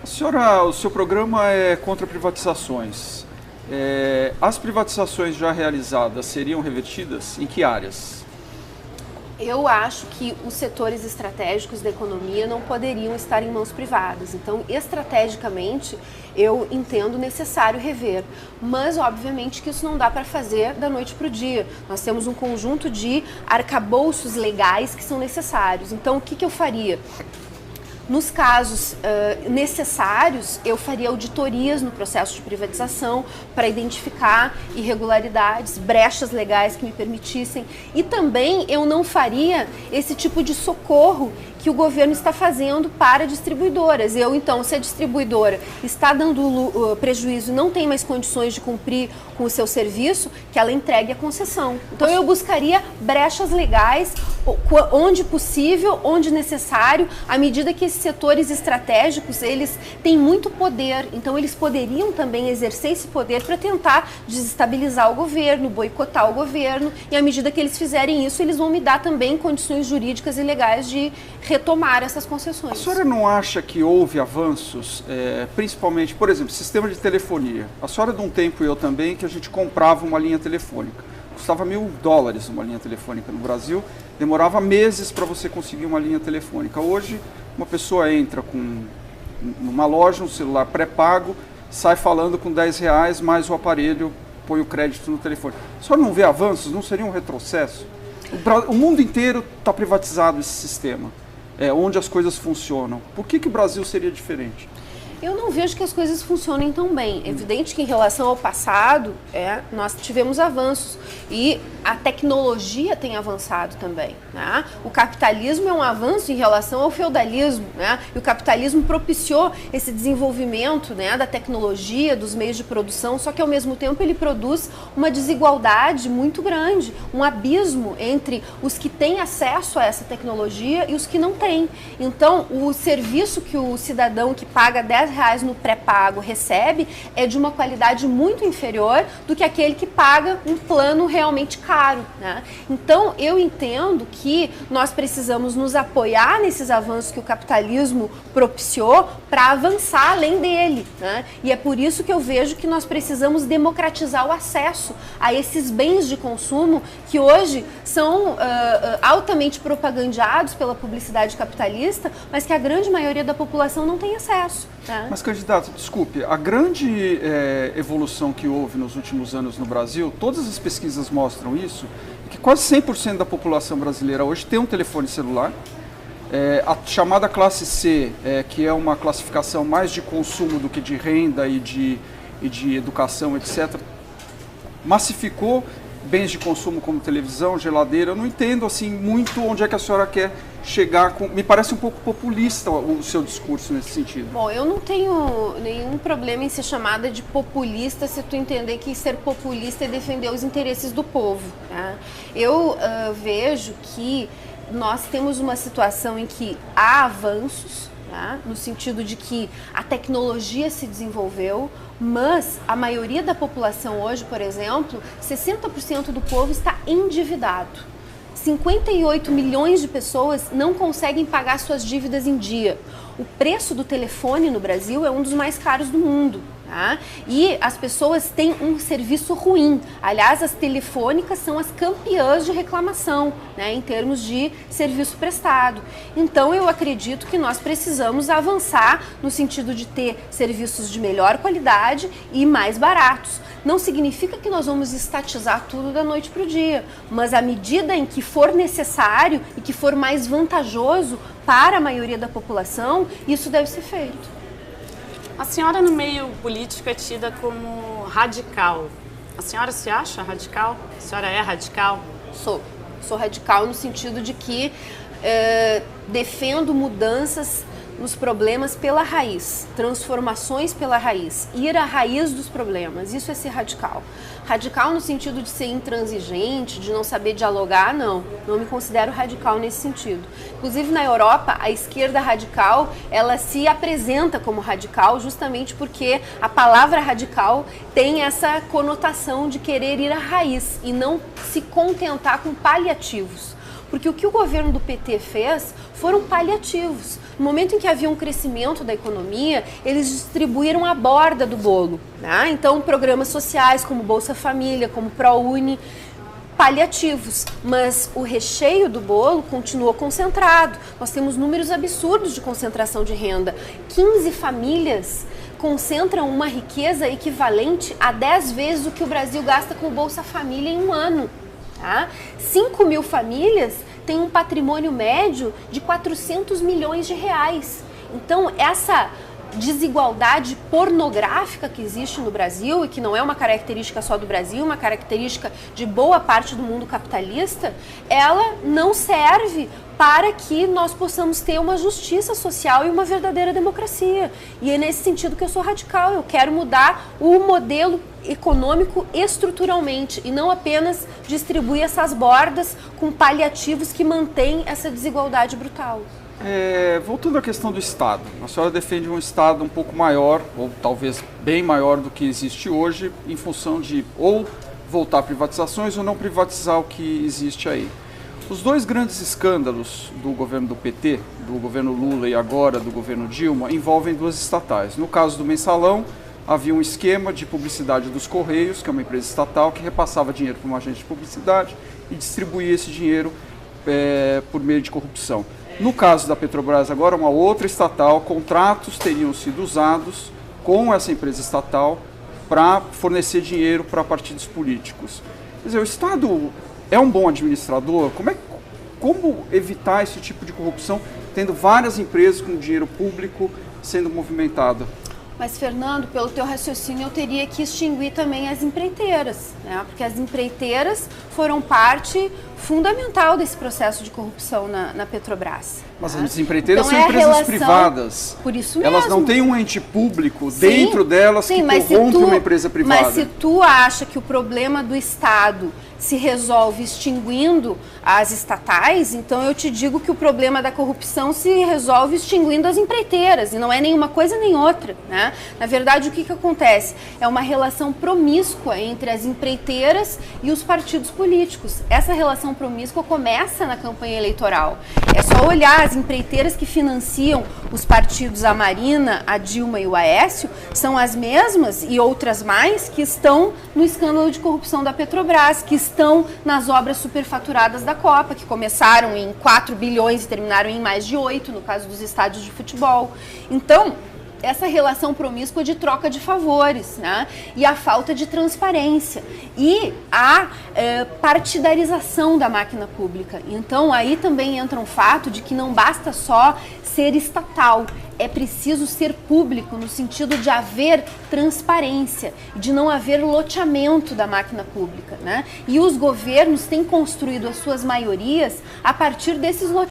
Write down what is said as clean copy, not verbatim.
Senhora, o seu programa é contra privatizações. As privatizações já realizadas seriam revertidas em que áreas? Eu acho que os setores estratégicos da economia não poderiam estar em mãos privadas. Então, estrategicamente, eu entendo necessário rever. Mas, obviamente, que isso não dá para fazer da noite para o dia. Nós temos um conjunto de arcabouços legais que são necessários. Então, o que eu faria? Nos casos necessários, eu faria auditorias no processo de privatização para identificar irregularidades, brechas legais que me permitissem. E também eu não faria esse tipo de socorro que o governo está fazendo para distribuidoras. Então, se a distribuidora está dando prejuízo e não tem mais condições de cumprir com o seu serviço, que ela entregue a concessão. Então, eu buscaria brechas legais, onde possível, onde necessário, à medida que esses setores estratégicos, eles têm muito poder. Então, eles poderiam também exercer esse poder para tentar desestabilizar o governo, boicotar o governo, e à medida que eles fizerem isso, eles vão me dar também condições jurídicas e legais de retomar essas concessões. A senhora não acha que houve avanços, principalmente, por exemplo, sistema de telefonia? A senhora de um tempo e eu também, que a gente comprava uma linha telefônica. Custava $1.000 uma linha telefônica no Brasil, demorava meses para você conseguir uma linha telefônica. Hoje, uma pessoa entra numa loja, um celular pré-pago, sai falando com R$10 mais o aparelho, põe o crédito no telefone. A senhora não vê avanços? Não seria um retrocesso? O mundo inteiro está privatizado esse sistema. Onde as coisas funcionam. Por que o Brasil seria diferente? Eu não vejo que as coisas funcionem tão bem. É evidente que em relação ao passado, nós tivemos avanços e a tecnologia tem avançado também, né? O capitalismo é um avanço em relação ao feudalismo, né? E o capitalismo propiciou esse desenvolvimento, né, da tecnologia, dos meios de produção, só que ao mesmo tempo ele produz uma desigualdade muito grande, um abismo entre os que têm acesso a essa tecnologia e os que não têm. Então, o serviço que o cidadão que paga R$10 no pré-pago recebe é de uma qualidade muito inferior do que aquele que paga um plano realmente caro, né? Então, eu entendo que nós precisamos nos apoiar nesses avanços que o capitalismo propiciou para avançar além dele, né? E é por isso que eu vejo que nós precisamos democratizar o acesso a esses bens de consumo que hoje são altamente propagandeados pela publicidade capitalista, mas que a grande maioria da população não tem acesso. Mas, candidato, desculpe, a grande evolução que houve nos últimos anos no Brasil, todas as pesquisas mostram isso, é que quase 100% da população brasileira hoje tem um telefone celular. A chamada classe C, que é uma classificação mais de consumo do que de renda e de educação, etc., massificou bens de consumo como televisão, geladeira. Eu não entendo assim muito onde é que a senhora quer chegar com... Me parece um pouco populista o seu discurso nesse sentido. Bom, eu não tenho nenhum problema em ser chamada de populista se tu entender que ser populista é defender os interesses do povo, né? Eu vejo que nós temos uma situação em que há avanços, né, no sentido de que a tecnologia se desenvolveu, mas a maioria da população hoje, por exemplo, 60% do povo está endividado. 58 milhões de pessoas não conseguem pagar suas dívidas em dia. O preço do telefone no Brasil é um dos mais caros do mundo. Tá? E as pessoas têm um serviço ruim. Aliás, as telefônicas são as campeãs de reclamação, né, em termos de serviço prestado. Então, eu acredito que nós precisamos avançar no sentido de ter serviços de melhor qualidade e mais baratos. Não significa que nós vamos estatizar tudo da noite para o dia, mas à medida em que for necessário e que for mais vantajoso para a maioria da população, isso deve ser feito. A senhora no meio político é tida como radical. A senhora se acha radical? A senhora é radical? Sou radical no sentido de que defendo mudanças nos problemas pela raiz, transformações pela raiz, ir à raiz dos problemas, isso é ser radical. Radical no sentido de ser intransigente, de não saber dialogar, não me considero radical nesse sentido. Inclusive na Europa, a esquerda radical, ela se apresenta como radical justamente porque a palavra radical tem essa conotação de querer ir à raiz e não se contentar com paliativos. Porque o que o governo do PT fez foram paliativos. No momento em que havia um crescimento da economia, eles distribuíram a borda do bolo, né? Então, programas sociais como Bolsa Família, como ProUni, paliativos, mas o recheio do bolo continuou concentrado. Nós temos números absurdos de concentração de renda. 15 famílias concentram uma riqueza equivalente a 10 vezes o que o Brasil gasta com o Bolsa Família em um ano. Tá? 5 mil famílias têm um patrimônio médio de 400 milhões de reais. Então, essa desigualdade pornográfica que existe no Brasil e que não é uma característica só do Brasil, uma característica de boa parte do mundo capitalista, ela não serve para que nós possamos ter uma justiça social e uma verdadeira democracia. E é nesse sentido que eu sou radical, eu quero mudar o modelo econômico estruturalmente e não apenas distribuir essas bordas com paliativos que mantêm essa desigualdade brutal. Voltando à questão do Estado, a senhora defende um Estado um pouco maior, ou talvez bem maior do que existe hoje, em função de ou voltar a privatizações ou não privatizar o que existe aí. Os dois grandes escândalos do governo do PT, do governo Lula e agora do governo Dilma, envolvem duas estatais. No caso do Mensalão, havia um esquema de publicidade dos Correios, que é uma empresa estatal, que repassava dinheiro para um agente de publicidade e distribuía esse dinheiro por meio de corrupção. No caso da Petrobras agora, uma outra estatal, contratos teriam sido usados com essa empresa estatal para fornecer dinheiro para partidos políticos. Quer dizer, o Estado é um bom administrador? Como evitar esse tipo de corrupção, tendo várias empresas com dinheiro público sendo movimentado? Mas, Fernando, pelo teu raciocínio, eu teria que extinguir também as empreiteiras, né? Porque as empreiteiras foram parte fundamental desse processo de corrupção na Petrobras. Mas né? as empreiteiras então, são empresas privadas. Por isso mesmo. Elas não têm um ente público dentro delas que corrompe uma empresa privada. Mas se tu acha que o problema do Estado se resolve extinguindo as estatais, então eu te digo que o problema da corrupção se resolve extinguindo as empreiteiras, e não é nenhuma coisa nem outra, né? Na verdade, o que acontece? É uma relação promíscua entre as empreiteiras e os partidos políticos. Essa relação promíscua começa na campanha eleitoral. É só olhar as empreiteiras que financiam os partidos, a Marina, a Dilma e o Aécio, são as mesmas e outras mais que estão no escândalo de corrupção da Petrobras, que estão nas obras superfaturadas da Copa, que começaram em 4 bilhões e terminaram em mais de 8, no caso dos estádios de futebol. Então, essa relação promíscua de troca de favores, né? E a falta de transparência e a partidarização da máquina pública. Então, aí também entra um fato de que não basta só ser estatal, é preciso ser público no sentido de haver transparência, de não haver loteamento da máquina pública, né? E os governos têm construído as suas maiorias a partir desses loteamentos.